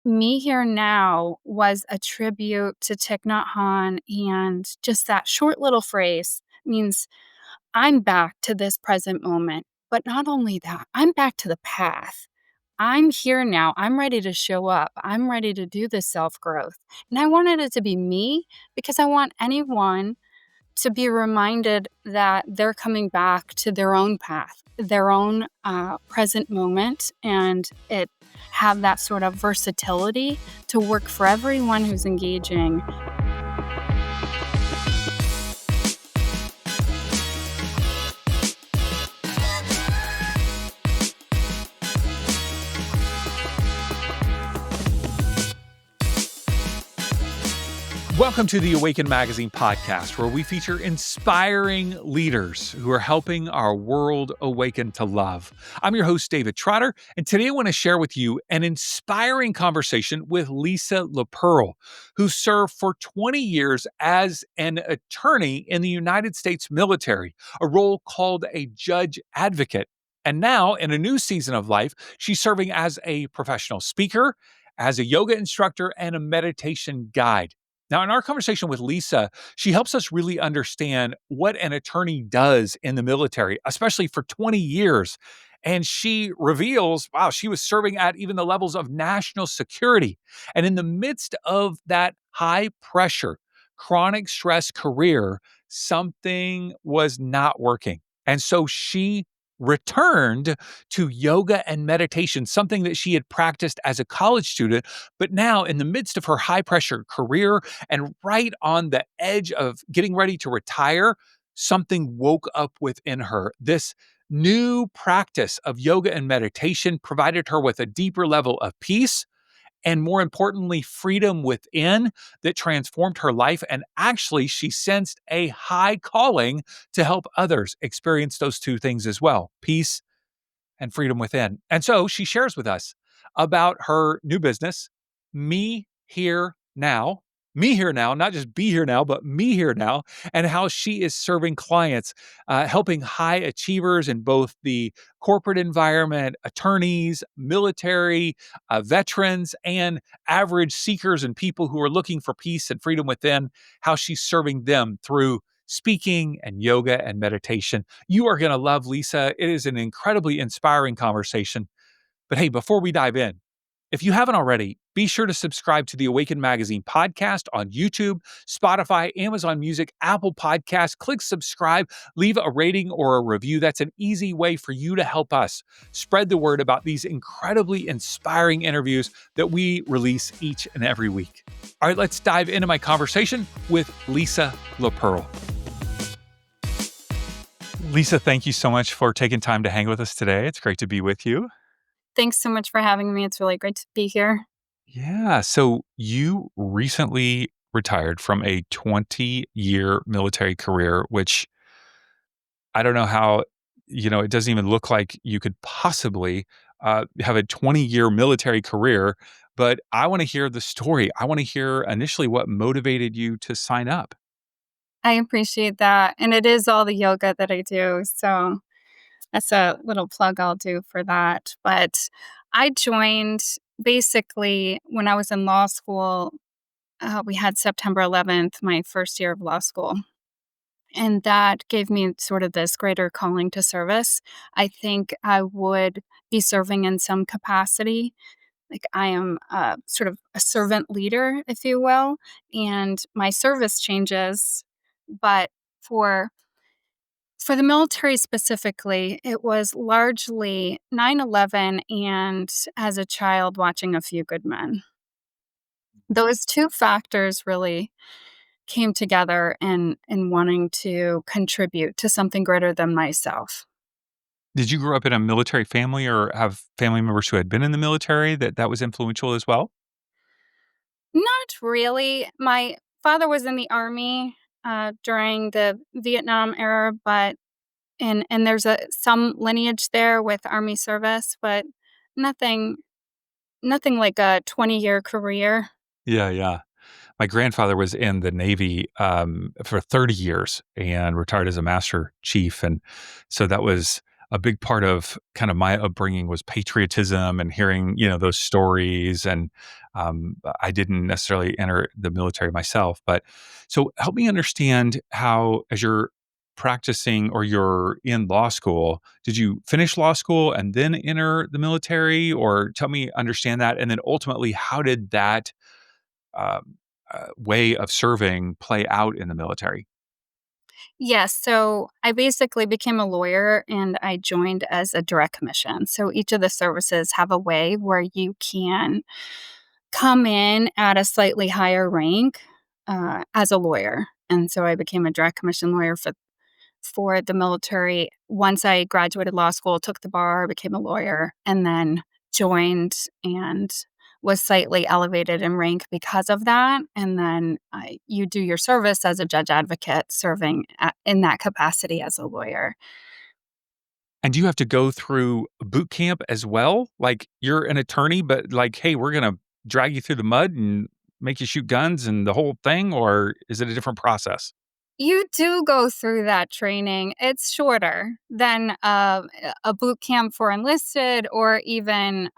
Me Here Now was a tribute to Thich Nhat Hanh, and just that short little phrase means I'm back to this present moment. But not only that, I'm back to the path. I'm here now. I'm ready to show up. I'm ready to do this self growth. And I wanted it to be me because I want anyone to be reminded that they're coming back to their own path, their own present moment, and it have that sort of versatility to work for everyone who's engaging. Welcome to the Awaken Magazine podcast, where we feature inspiring leaders who are helping our world awaken to love. I'm your host, David Trotter, and today I want to share with you an inspiring conversation with Lisa LaPerle, who served for 20 years as an attorney in the United States military, a role called a judge advocate. And now, in a new season of life, she's serving as a professional speaker, as a yoga instructor, and a meditation guide. Now, in our conversation with Lisa, she helps us really understand what an attorney does in the military, especially for 20 years. And she reveals, wow, she was serving at even the levels of national security. And in the midst of that high pressure, chronic stress career, something was not working. And so she returned to yoga and meditation, something that she had practiced as a college student. But now, in the midst of her high pressure career and right on the edge of getting ready to retire, something woke up within her. This new practice of yoga and meditation provided her with a deeper level of peace and, more importantly, freedom within that transformed her life. And actually, she sensed a high calling to help others experience those two things as well: peace and freedom within. And so she shares with us about her new business, Me Here Now. Me Here Now, not just be here now, but Me Here Now, and how she is serving clients, helping high achievers in both the corporate environment, attorneys, military, veterans, and average seekers and people who are looking for peace and freedom within, how she's serving them through speaking and yoga and meditation. You are going to love Lisa. It is an incredibly inspiring conversation. But hey, before we dive in, if you haven't already, be sure to subscribe to the Awaken Magazine podcast on YouTube, Spotify, Amazon Music, Apple Podcasts. Click subscribe, leave a rating or a review. That's an easy way for you to help us spread the word about these incredibly inspiring interviews that we release each and every week. All right, let's dive into my conversation with Lisa LaPerle. Lisa, thank you so much for taking time to hang with us today. It's great to be with you. Thanks so much for having me. It's really great to be here. Yeah. So you recently retired from a 20-year military career, which I don't know how, it doesn't even look like you could possibly have a 20-year military career. But I want to hear the story. I want to hear initially what motivated you to sign up. I appreciate that. And it is all the yoga that I do. So that's a little plug I'll do for that. But I joined basically when I was in law school. We had September 11th, my first year of law school. And that gave me sort of this greater calling to service. I think I would be serving in some capacity. Like I am sort of a servant leader, if you will, and my service changes. But for the military specifically, it was largely 9/11 and as a child watching A Few Good Men. Those two factors really came together in wanting to contribute to something greater than myself. Did you grow up in a military family or have family members who had been in the military that was influential as well? Not really. My father was in the Army during the Vietnam era, but and there's some lineage there with Army service, but nothing nothing like a 20-year career. Yeah, yeah. My grandfather was in the Navy for 30 years and retired as a master chief. And so that was a big part of kind of my upbringing was patriotism and hearing, those stories. And I didn't necessarily enter the military myself, but so help me understand how, as you're practicing or you're in law school, did you finish law school and then enter the military, or tell me understand that, and then ultimately, how did that um, way of serving play out in the military? Yes, so I basically became a lawyer and I joined as a direct commission. So each of the services have a way where you can come in at a slightly higher rank as a lawyer. And so I became a direct commission lawyer for the military. Once I graduated law school, took the bar, became a lawyer, and then joined and was slightly elevated in rank because of that. And then you do your service as a judge advocate, serving in that capacity as a lawyer. And do you have to go through boot camp as well? Like, you're an attorney, but like, hey, we're gonna drag you through the mud and make you shoot guns and the whole thing, or is it a different process? You do go through that training. It's shorter than a boot camp for enlisted or even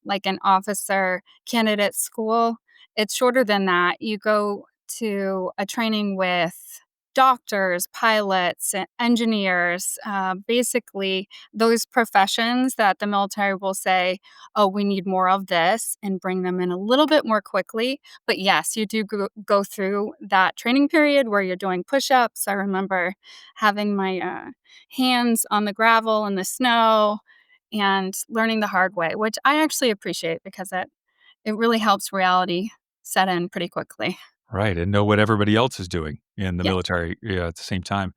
like an officer candidate school. It's shorter than that. You go to a training with doctors, pilots, engineers, basically those professions that the military will say, oh, we need more of this and bring them in a little bit more quickly. But yes, you do go through that training period where you're doing push-ups. I remember having my hands on the gravel and the snow and learning the hard way, which I actually appreciate because it really helps reality set in pretty quickly. Right, and know what everybody else is doing in the Yeah. military, yeah, at the same time.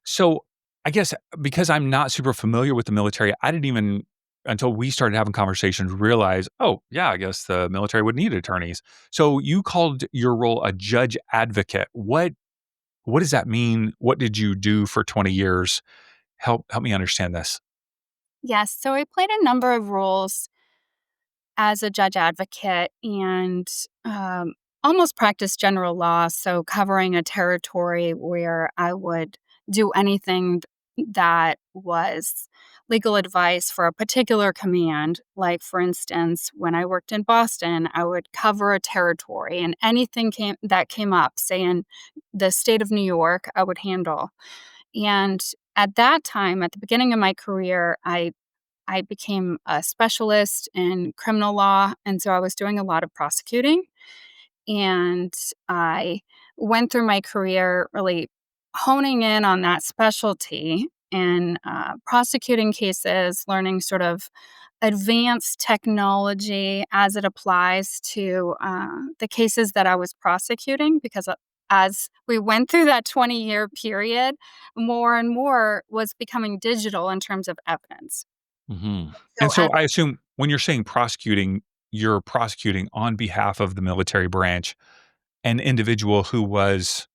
So, I guess because I'm not super familiar with the military, I didn't even until we started having conversations realize, "Oh, yeah, I guess the military would need attorneys." So, you called your role a judge advocate. What does that mean? What did you do for 20 years? Help me understand this. Yes. So I played a number of roles as a judge advocate and almost practiced general law. So covering a territory where I would do anything that was legal advice for a particular command. Like, for instance, when I worked in Boston, I would cover a territory and anything that came up, say in the state of New York, I would handle. And at that time, at the beginning of my career, I became a specialist in criminal law, and so I was doing a lot of prosecuting, and I went through my career really honing in on that specialty and, prosecuting cases, learning sort of advanced technology as it applies to, the cases that I was prosecuting because, as we went through that 20-year period, more and more was becoming digital in terms of evidence. Mhm. And So so at I assume when you're saying prosecuting, you're prosecuting on behalf of the military branch, an individual who was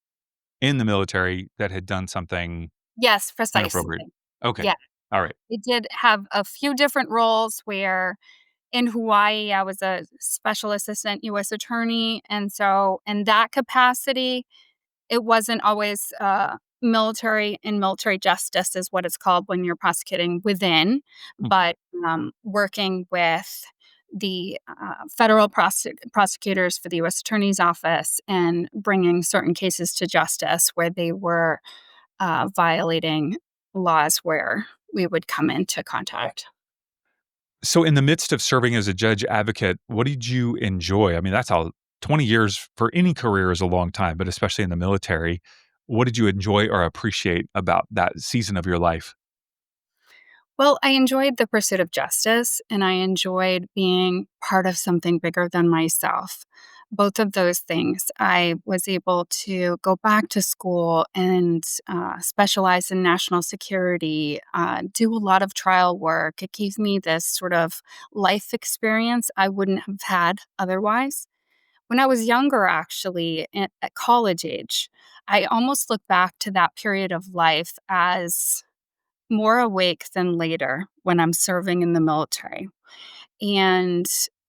in the military that had done something Yes, precisely. inappropriate. Okay. Yeah. All right. We did have a few different roles where in Hawaii, I was a special assistant US attorney, and so in that capacity, it wasn't always, military and military justice is what it's called when you're prosecuting within, Mhm. but, working with the, federal prosecutors for the US Attorney's Office and bringing certain cases to justice where they were, violating laws where we would come into contact. So in the midst of serving as a judge advocate, what did you enjoy? I mean, that's all 20 years for any career is a long time, but especially in the military. What did you enjoy or appreciate about that season of your life? Well, I enjoyed the pursuit of justice and I enjoyed being part of something bigger than myself. Both of those things. I was able to go back to school and specialize in national security, do a lot of trial work. It gave me this sort of life experience I wouldn't have had otherwise. When I was younger, actually, at college age, I almost look back to that period of life as more awake than later when I'm serving in the military. And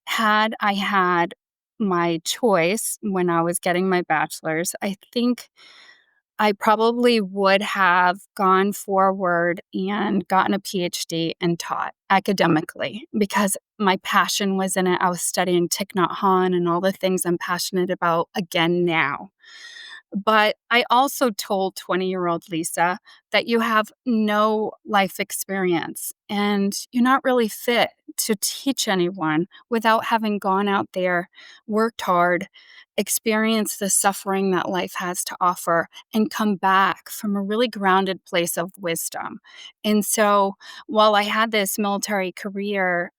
had I had my choice when I was getting my bachelor's, I think I probably would have gone forward and gotten a PhD and taught academically because my passion was in it. I was studying Thich Nhat Hanh and all the things I'm passionate about again now. But I also told 20-year-old Lisa that you have no life experience and you're not really fit to teach anyone without having gone out there, worked hard, experienced the suffering that life has to offer, and come back from a really grounded place of wisdom. And so while I had this military career,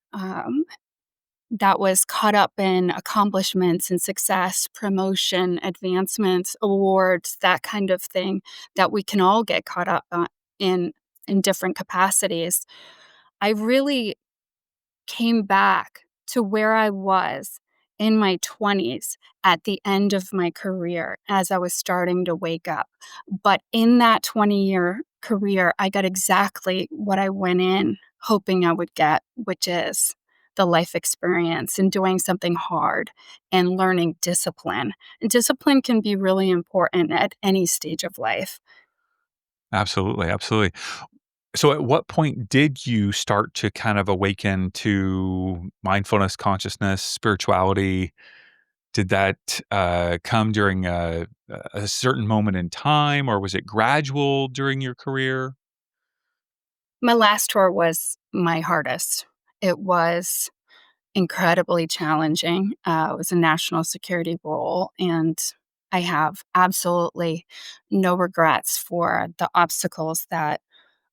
that was caught up in accomplishments and success, promotion, advancements, awards, that kind of thing that we can all get caught up in in different capacities. I really came back to where I was in my 20s at the end of my career as I was starting to wake up. But in that 20-year career, I got exactly what I went in hoping I would get, which is the life experience and doing something hard and learning discipline. And discipline can be really important at any stage of life. Absolutely, absolutely. So at what point did you start to kind of awaken to mindfulness, consciousness, spirituality? Did that, come during a certain moment in time, or was it gradual during your career? My last tour was my hardest. It was incredibly challenging. It was a national security role, and I have absolutely no regrets for the obstacles that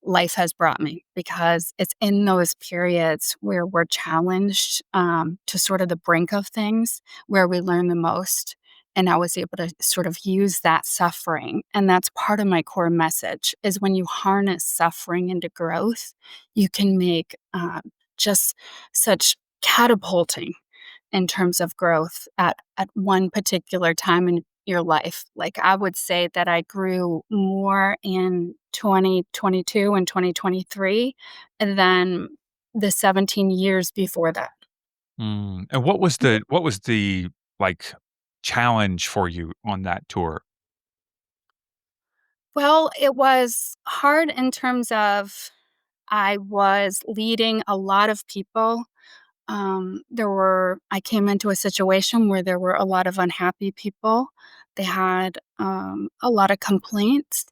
life has brought me because it's in those periods where we're challenged to sort of the brink of things where we learn the most. And I was able to sort of use that suffering. And that's part of my core message is when you harness suffering into growth, you can make just such catapulting in terms of growth at one particular time in your life. Like, I would say that I grew more in 2022 and 2023 than the 17 years before that. And what was the, like, challenge for you on that tour? Well, it was hard in terms of I was leading a lot of people. I came into a situation where there were a lot of unhappy people. They had a lot of complaints,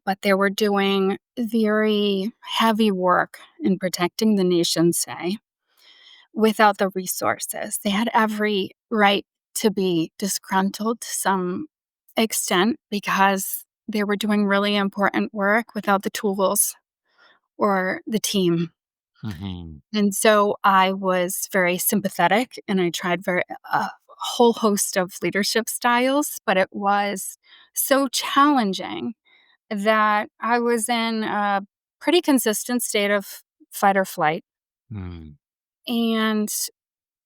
but they were doing very heavy work in protecting the nation, say, without the resources. They had every right to be disgruntled to some extent because they were doing really important work without the tools or the team. Mhm. And so I was very sympathetic and I tried a whole host of leadership styles, but it was so challenging that I was in a pretty consistent state of fight or flight. Mm. And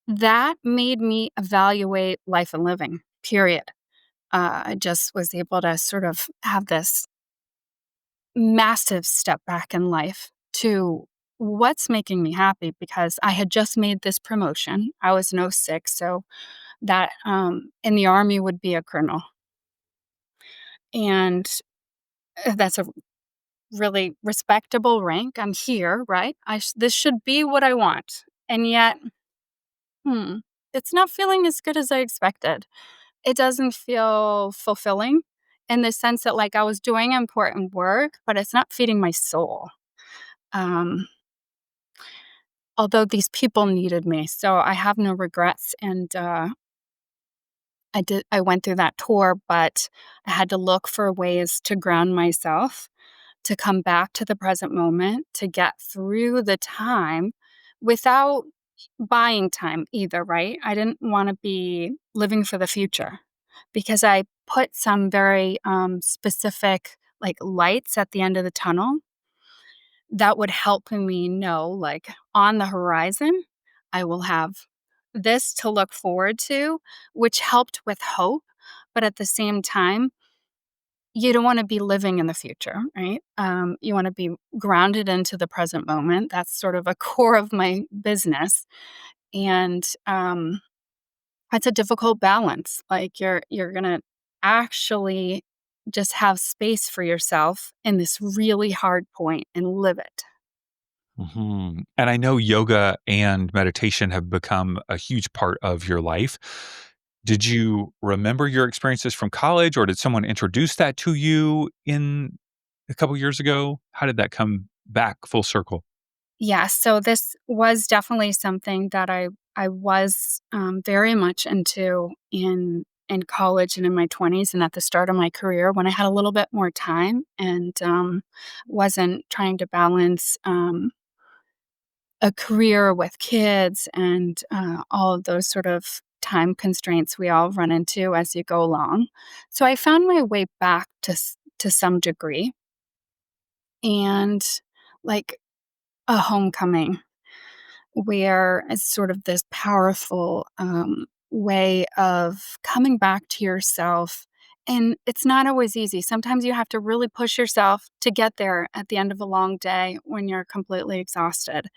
that made me evaluate life and living, period. I just was able to sort of have this massive step back in life to what's making me happy because I had just made this promotion. I was an '06, so that in the army would be a colonel. And that's a really respectable rank. I'm here, right? This should be what I want. And yet, hmm, it's not feeling as good as I expected. It doesn't feel fulfilling in the sense that like I was doing important work, but it's not feeding my soul. Um, Although these people needed me, so I have no regrets, and, I went through that tour, but I had to look for ways to ground myself, to come back to the present moment, to get through the time without buying time either, right? I didn't wanna be living for the future because I put some very, specific, like, lights at the end of the tunnel that would help me know, like, on the horizon, I will have this to look forward to, which helped with hope, but at the same time, you don't wanna be living in the future, right? You wanna be grounded into the present moment. That's sort of a core of my business, and, it's a difficult balance. Like, you're gonna actually just have space for yourself in this really hard point and live it. And I know yoga and meditation have become a huge part of your life. Did you remember your experiences from college, or did someone introduce that to you in a couple years ago? How did that come back full circle? Yeah, so this was definitely something that I was, very much into in college and in my 20s and at the start of my career when I had a little bit more time and, wasn't trying to balance, a career with kids and, all of those sort of time constraints we all run into as you go along. So I found my way back to some degree and, like, a homecoming where it's sort of this powerful way of coming back to yourself. And it's not always easy. Sometimes you have to really push yourself to get there at the end of a long day when you're completely exhausted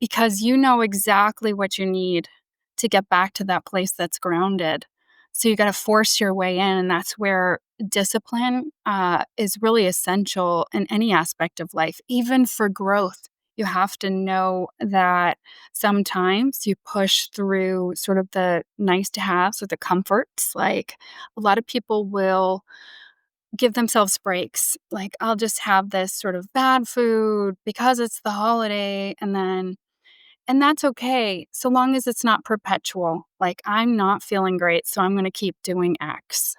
because you know exactly what you need to get back to that place that's grounded. So you got to force your way in. And that's where discipline is really essential in any aspect of life, even for growth. You have to know that sometimes you push through sort of the nice to haves or the comforts. Like a lot of people will give themselves breaks. Like, I'll just have this sort of bad food because it's the holiday. And that's okay so long as it's not perpetual. Like, I'm not feeling great, so I'm going to keep doing X.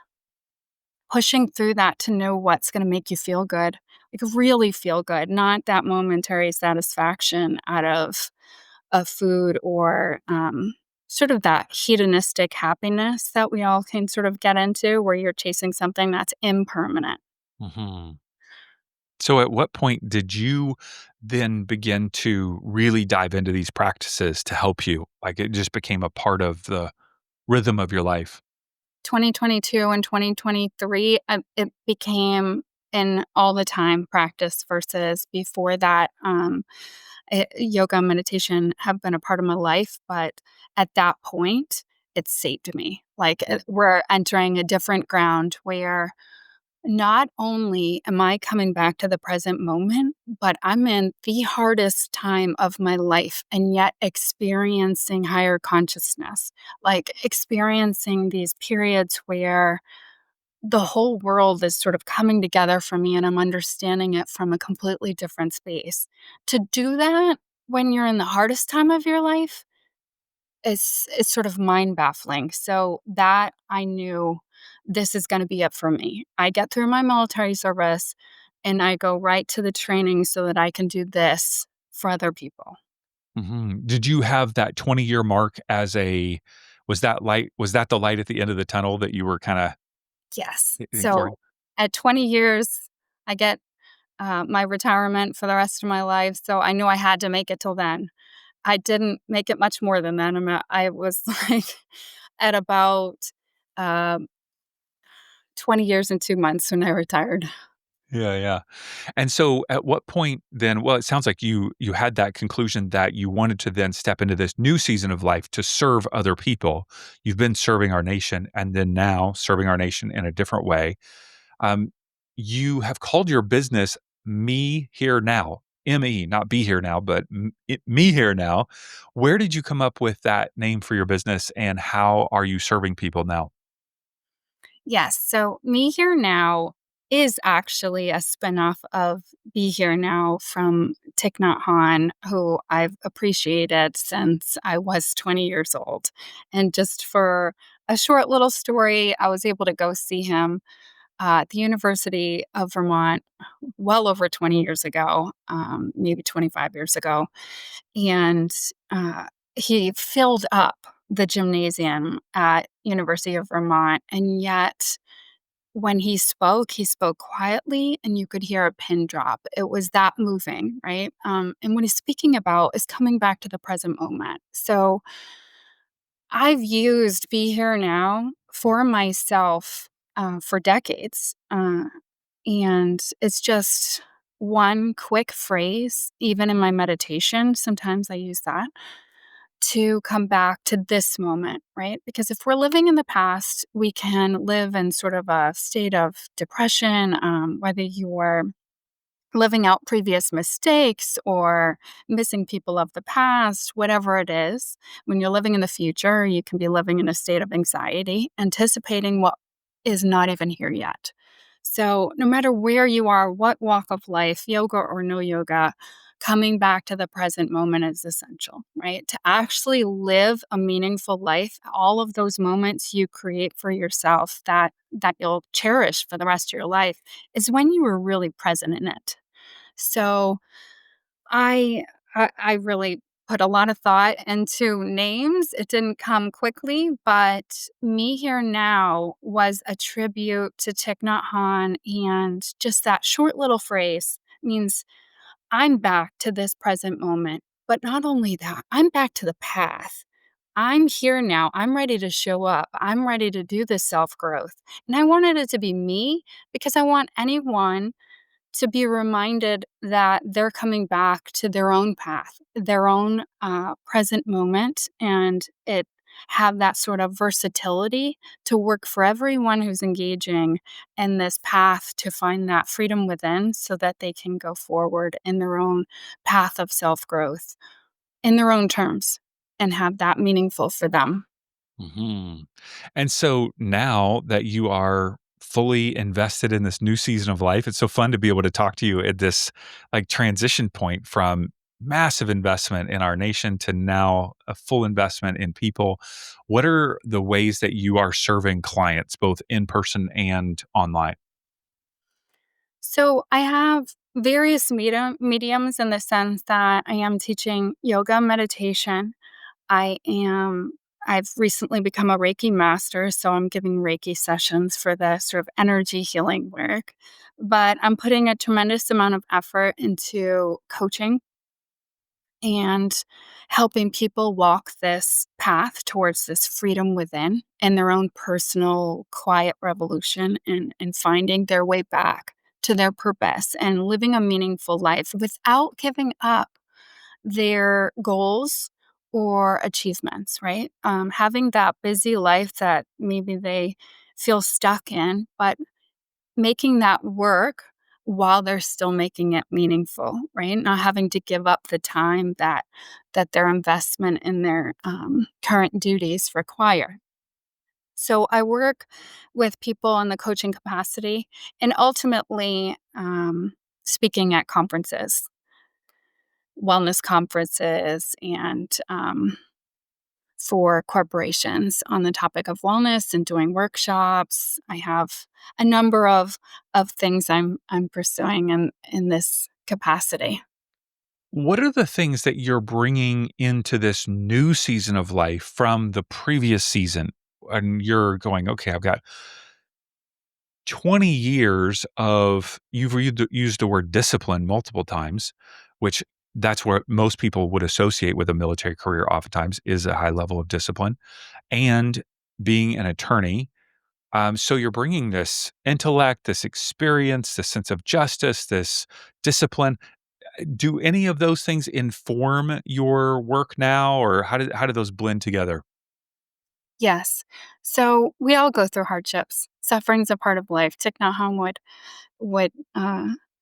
Pushing through that to know what's going to make you feel good, like really feel good, not that momentary satisfaction out of food or sort of that hedonistic happiness that we all can sort of get into where you're chasing something that's impermanent. Mhm. So at what point did you then begin to really dive into these practices to help you? Like, it just became a part of the rhythm of your life? 2022 and 2023, it became an all the time practice versus before that. Yoga and meditation have been a part of my life, but at that point, it saved me. Like we're entering a different ground where not only am I coming back to the present moment, but I'm in the hardest time of my life and yet experiencing higher consciousness, like experiencing these periods where the whole world is sort of coming together for me and I'm understanding it from a completely different space. To do that when you're in the hardest time of your life is sort of mind baffling. So that I knew this is gonna be it for me. I get through my military service and I go right to the training so that I can do this for other people. Did you have that 20-year mark as a was that the light at the end of the tunnel that you were kinda Yes. hitting for? So at 20 years, I get my retirement for the rest of my life. So I knew I had to make it till then. I didn't make it much more than that. I was like at about um, 20 years and 2 months when I retired. Yeah, yeah. And so at what point then well, it sounds like you had that conclusion that you wanted to then step into this new season of life to serve other people. You've been serving our nation and then now serving our nation in a different way. Um, you have called your business Me Here Now. ME, not be here now, but me here now. Where did you come up with that name for your business and how are you serving people now? Yes. So Me Here Now is actually a spinoff of Be Here Now from Thich Nhat Hanh, who I've appreciated since I was 20 years old. And just for a short little story, I was able to go see him at the University of Vermont well over 20 years ago, maybe 25 years ago. And he filled up the gymnasium at University of Vermont, and yet when he spoke quietly and you could hear a pin drop. It was that moving, right? And what he's speaking about is coming back to the present moment. So I've used Be Here Now for myself for decades. And it's just one quick phrase, even in my meditation. Sometimes I use that to come back to this moment, right? Because if we're living in the past, we can live in sort of a state of depression, whether you're living out previous mistakes or missing people of the past, whatever it is. When you're living in the future, you can be living in a state of anxiety, anticipating what is not even here yet. So, no matter where you are, what walk of life, yoga or no yoga, coming back to the present moment is essential, right? To actually live a meaningful life, all of those moments you create for yourself that you'll cherish for the rest of your life is when you were really present in it. So I I really put a lot of thought into names. It didn't come quickly, but Me Here Now was a tribute to Thich Nhat Hanh, and just that short little phrase means I'm back to this present moment. But not only that, I'm back to the path. I'm here now. I'm ready to show up. I'm ready to do this self growth. And I wanted it to be me because I want anyone to be reminded that they're coming back to their own path, their own present moment, and it have that sort of versatility to work for everyone who's engaging in this path to find that freedom within so that they can go forward in their own path of self growth in their own terms and have that meaningful for them. Mhm. And so now that you are fully invested in this new season of life, it's so fun to be able to talk to you at this like transition point from massive investment in our nation to now a full investment in people. What are the ways that you are serving clients both in person and online? So I have various mediums in the sense that I am teaching yoga meditation. I am I've recently become a Reiki master, so I'm giving Reiki sessions for the sort of energy healing work. But I'm putting a tremendous amount of effort into coaching and helping people walk this path towards this freedom within and their own personal quiet revolution and finding their way back to their purpose and living a meaningful life without giving up their goals or achievements, right? Having that busy life that maybe they feel stuck in, but making that work while they're still making it meaningful, right? Not having to give up the time that their investment in their current duties require. So I work with people in the coaching capacity and ultimately speaking at conferences, wellness conferences, and for corporations on the topic of wellness and doing workshops. I have a number of things I'm pursuing in this capacity. What are the things that you're bringing into this new season of life from the previous season? And you're going, okay, I've got 20 years of used the word discipline multiple times, which that's what most people would associate with a military career oftentimes is a high level of discipline and being an attorney. So you're bringing this intellect, this experience, this sense of justice, this discipline. Do any of those things inform your work now, or how do those blend together? Yes. So we all go through hardships. Suffering's a part of life. Thich Nhat Hanh would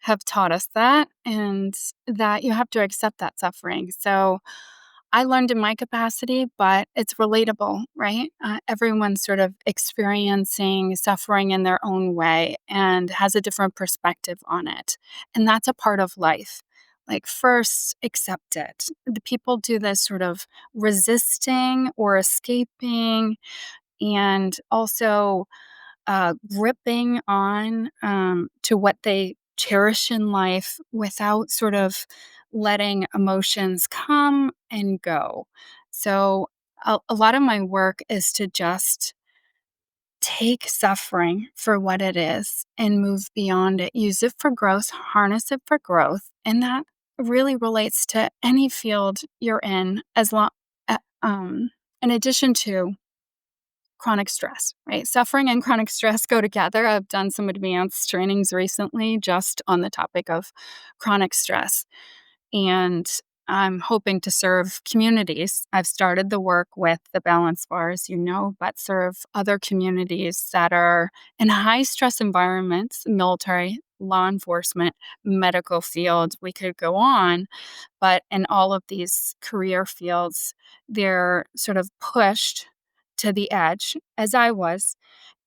have taught us that, and that you have to accept that suffering. So I learned in my capacity, but it's relatable, right? Everyone's sort of experiencing suffering in their own way and has a different perspective on it. And that's a part of life. Like, first, accept it. The people do this sort of resisting or escaping and also gripping on to what they cherish in life without sort of letting emotions come and go. So, a lot of my work is to just take suffering for what it is and move beyond it. Use it for growth, harness it for growth. And that really relates to any field you're in, as long, in addition to chronic stress, right? Suffering and chronic stress go together. I've done some advanced trainings recently just on the topic of chronic stress. And I'm hoping to serve communities. I've started the work with the balance bar, as you know, but serve other communities that are in high stress environments, military, law enforcement, medical field. We could go on, but in all of these career fields, they're sort of pushed to the edge, as I was.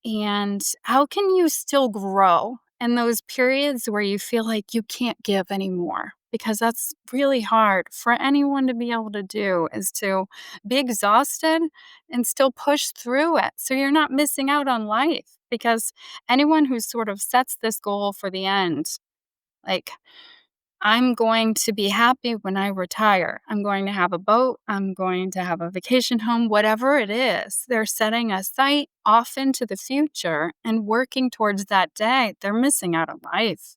And how can you still grow in those periods where you feel like you can't give anymore? Because that's really hard for anyone to be able to do, is to be exhausted and still push through it. So you're not missing out on life, because anyone who sort of sets this goal for the end, like, I'm going to be happy when I retire. I'm going to have a boat. I'm going to have a vacation home, whatever it is. They're setting a sight off into the future and working towards that day. They're missing out on life.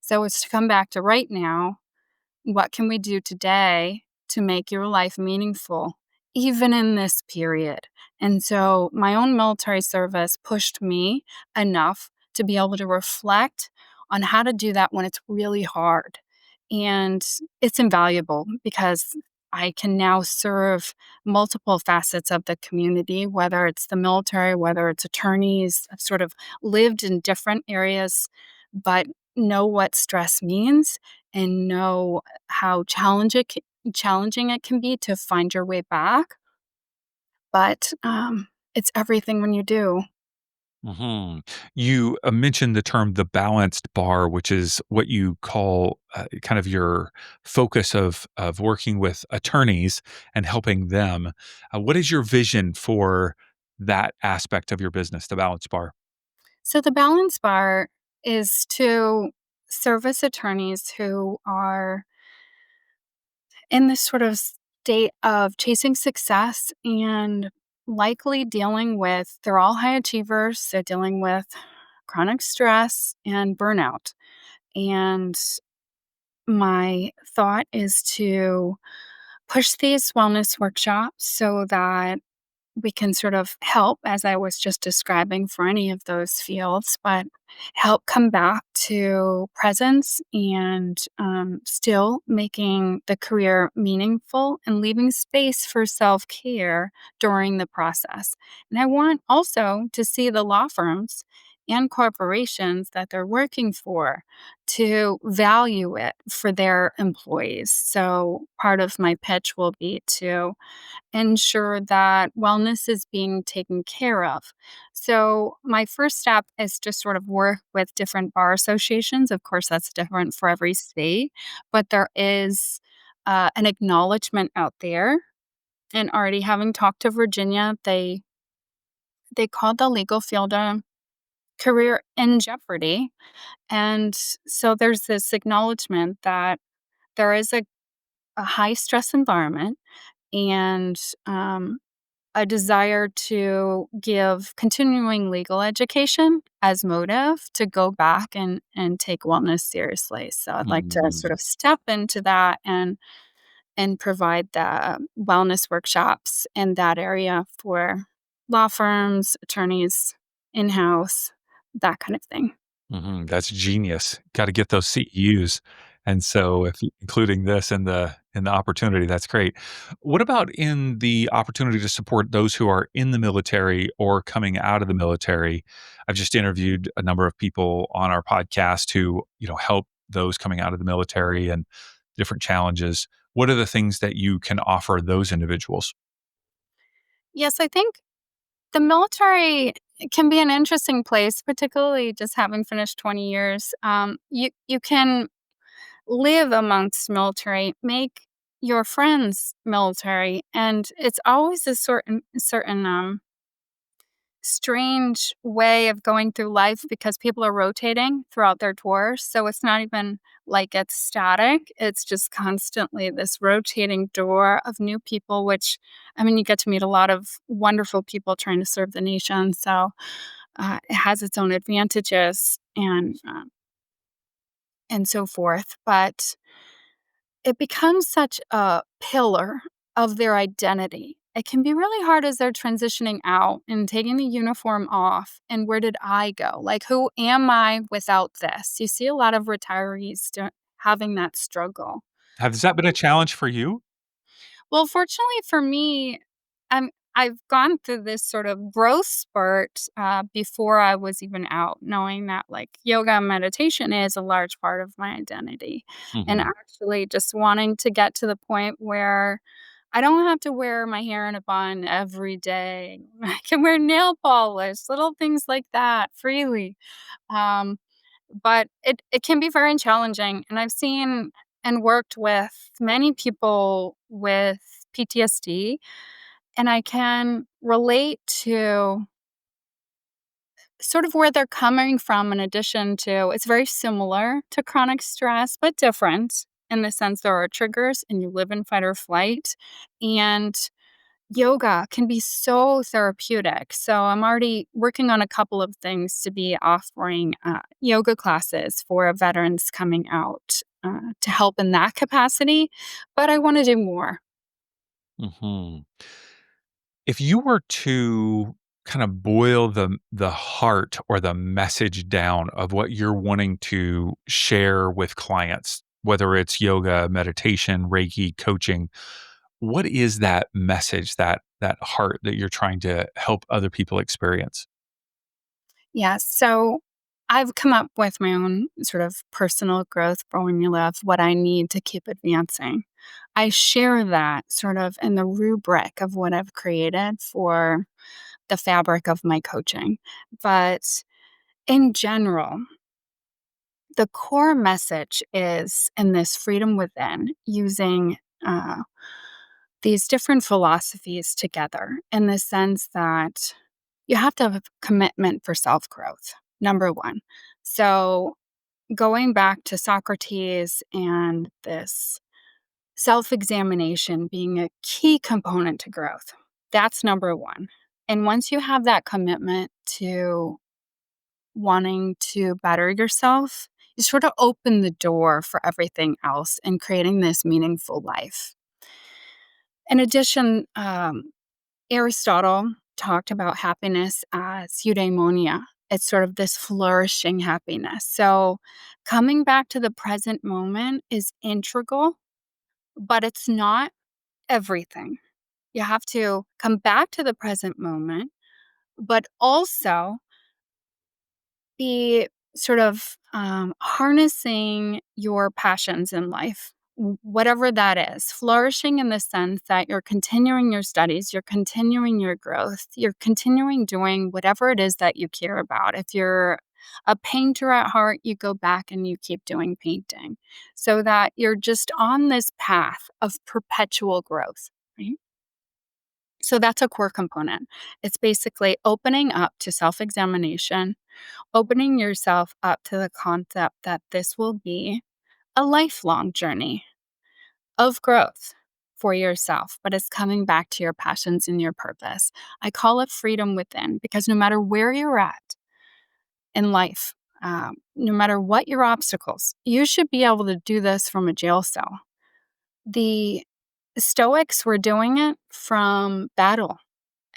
So it's to come back to right now. What can we do today to make your life meaningful, even in this period? And so my own military service pushed me enough to be able to reflect on how to do that when it's really hard. And it's invaluable because I can now serve multiple facets of the community, whether it's the military, whether it's attorneys. I've sort of lived in different areas, but know what stress means and know how challenging it can be to find your way back, but, it's everything when you do. Mhm. You, mentioned the term "the balanced bar," which is what you call, kind of your focus of working with attorneys and helping them. What is your vision for that aspect of your business, the balance bar? So the balance bar is to service attorneys who are in this sort of state of chasing success and likely dealing with, they're all high achievers, they're dealing with chronic stress and burnout. And my thought is to push these wellness workshops so that we can sort of help, as I was just describing, for any of those fields, but help come back to presence and still making the career meaningful and leaving space for self care during the process. And I want also to see the law firms and corporations that they're working for to value it for their employees. So part of my pitch will be to ensure that wellness is being taken care of. So, my first step is to sort of work with different bar associations. Of course, that's different for every state, but there is an acknowledgement out there. And already having talked to Virginia, they called the legal field a career in jeopardy. And so there's this acknowledgement that there is a high stress environment, and a desire to give continuing legal education as motive to go back and take wellness seriously. So I'd like to Mhm. sort of step into that and provide the wellness workshops in that area for law firms, attorneys, in-house, that kind of thing. Mhm, that's genius. Gotta get those CEUs, and so if including this in the opportunity, that's great. What about in the opportunity to support those who are in the military or coming out of the military? I've just interviewed a number of people on our podcast who, help those coming out of the military and different challenges. What are the things that you can offer those individuals? Yes, I think the military can be an interesting place, particularly just having finished 20 years. You can live amongst military, make your friends military, and it's always a certain strange way of going through life because people are rotating throughout their tours. So it's not even like it's static. It's just constantly this rotating door of new people, which, I mean, you get to meet a lot of wonderful people trying to serve the nation. So it has its own advantages and so forth. But it becomes such a pillar of their identity. It can be really hard as they're transitioning out and taking the uniform off. And where did I go? Like, who am I without this? You see a lot of retirees having that struggle. Has that been a challenge for you? Well, fortunately for me, I've gone through this sort of growth spurt before I was even out, knowing that like yoga and meditation is a large part of my identity, and Mhm. actually just wanting to get to the point where I don't have to wear my hair in a bun every day. I can wear nail polish, little things like that freely. Um, but it can be very challenging, and I've seen and worked with many people with PTSD, and I can relate to sort of where they're coming from in addition to it's very similar to chronic stress, but different in the sense there are triggers and you live in fight or flight, and yoga can be so therapeutic. So I'm already working on a couple of things to be offering yoga classes for veterans coming out to help in that capacity. But I want to do more. Mhm. If you were to kind of boil the heart or the message down of what you're wanting to share with clients, whether it's yoga, meditation, Reiki, coaching, what is that message, that heart that you're trying to help other people experience? Yeah. So I've come up with my own sort of personal growth formula of what I need to keep advancing. I share that sort of in the rubric of what I've created for the fabric of my coaching. But in general, the core message is in this freedom within using these different philosophies together in the sense that you have to have a commitment for self growth, number one. So, going back to Socrates and this self examination being a key component to growth, that's number one. And once you have that commitment to wanting to better yourself, you sort of open the door for everything else and creating this meaningful life. In addition, Aristotle talked about happiness as eudaimonia. It's sort of this flourishing happiness. So, coming back to the present moment is integral, but it's not everything. You have to come back to the present moment, but also be sort of harnessing your passions in life, whatever that is, flourishing in the sense that you're continuing your studies, you're continuing your growth, you're continuing doing whatever it is that you care about. If you're a painter at heart, you go back and you keep doing painting so that you're just on this path of perpetual growth. Right? So that's a core component. It's basically opening up to self examination, opening yourself up to the concept that this will be a lifelong journey of growth for yourself, but it's coming back to your passions and your purpose. I call it freedom within because no matter where you're at in life, no matter what your obstacles, you should be able to do this from a jail cell. The Stoics were doing it from battle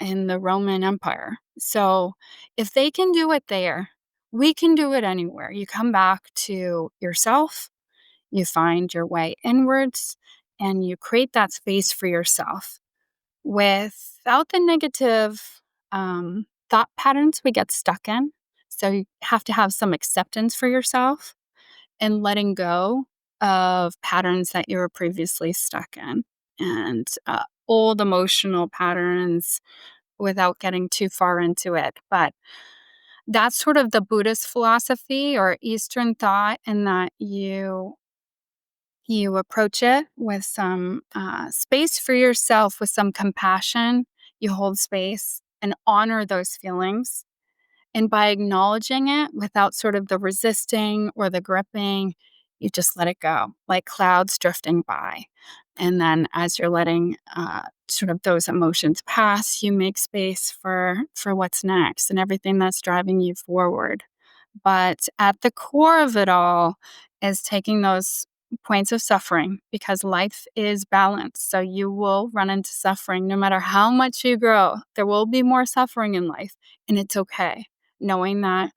in the Roman Empire. So if they can do it there, we can do it anywhere. You come back to yourself, you find your way inwards, and you create that space for yourself without the negative thought patterns we get stuck in. So you have to have some acceptance for yourself and letting go of patterns that you were previously stuck in and old emotional patterns without getting too far into it. But that's sort of the Buddhist philosophy or Eastern thought in that you approach it with some space for yourself, with some compassion. You hold space and honor those feelings. And by acknowledging it without sort of the resisting or the gripping, you just let it go, like clouds drifting by. And then as you're letting sort of those emotions pass, you make space for what's next and everything that's driving you forward. But at the core of it all is taking those points of suffering because life is balanced. So you will run into suffering no matter how much you grow. There will be more suffering in life, and it's okay. Knowing that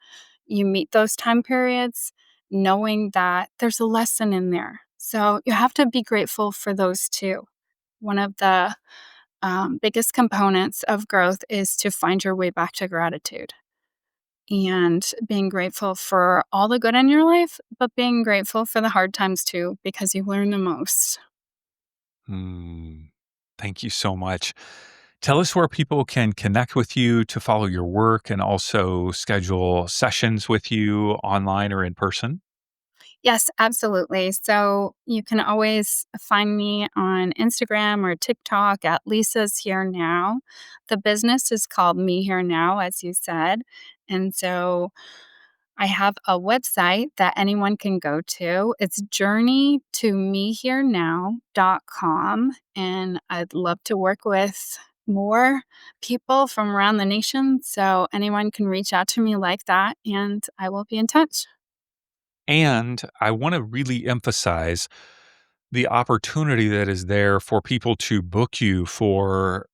you meet those time periods, knowing that there's a lesson in there. So you have to be grateful for those two. One of the biggest components of growth is to find your way back to gratitude and being grateful for all the good in your life, but being grateful for the hard times too, because you learn the most. Hmm. Thank you so much. Tell us where people can connect with you to follow your work and also schedule sessions with you online or in person. Yes, absolutely. So you can always find me on Instagram or TikTok at Lisa's Here Now. The business is called Me Here Now, as you said. And so I have a website that anyone can go to. It's journeytomeherenow.com. And I'd love to work with more people from around the nation. So anyone can reach out to me like that, and I will be in touch. And I want to really emphasize the opportunity that is there for people to book you for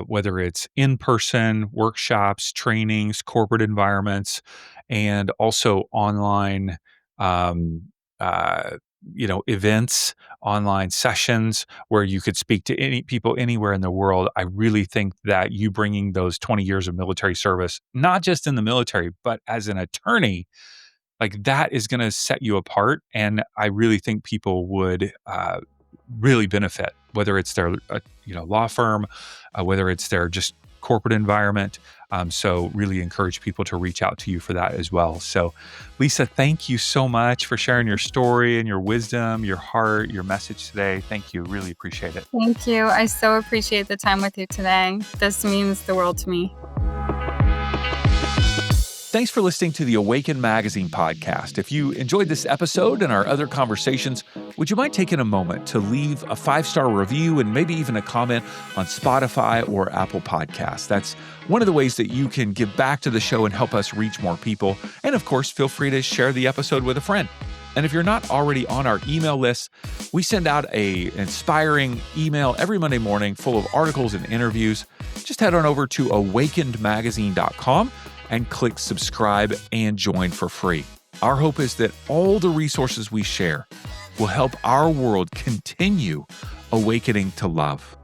whether it's in person workshops, trainings, corporate environments, and also online, um, uh, events, online sessions where you could speak to any people anywhere in the world. I really think that you bringing those 20 years of military service, not just in the military, but as an attorney, like, that is gonna set you apart, and I really think people would, really benefit, whether it's their, law firm, whether it's their just corporate environment, so really encourage people to reach out to you for that as well. So, Lisa, thank you so much for sharing your story and your wisdom, your heart, your message today. Thank you, really appreciate it. Thank you. I so appreciate the time with you today. This means the world to me. Thanks for listening to the Awaken Magazine podcast. If you enjoyed this episode and our other conversations, would you mind taking a moment to leave a 5-star review and maybe even a comment on Spotify or Apple Podcasts? That's one of the ways that you can give back to the show and help us reach more people. And of course, feel free to share the episode with a friend. And if you're not already on our email list, we send out an inspiring email every Monday morning full of articles and interviews. Just head on over to awakenedmagazine.com and click subscribe and join for free. Our hope is that all the resources we share will help our world continue awakening to love.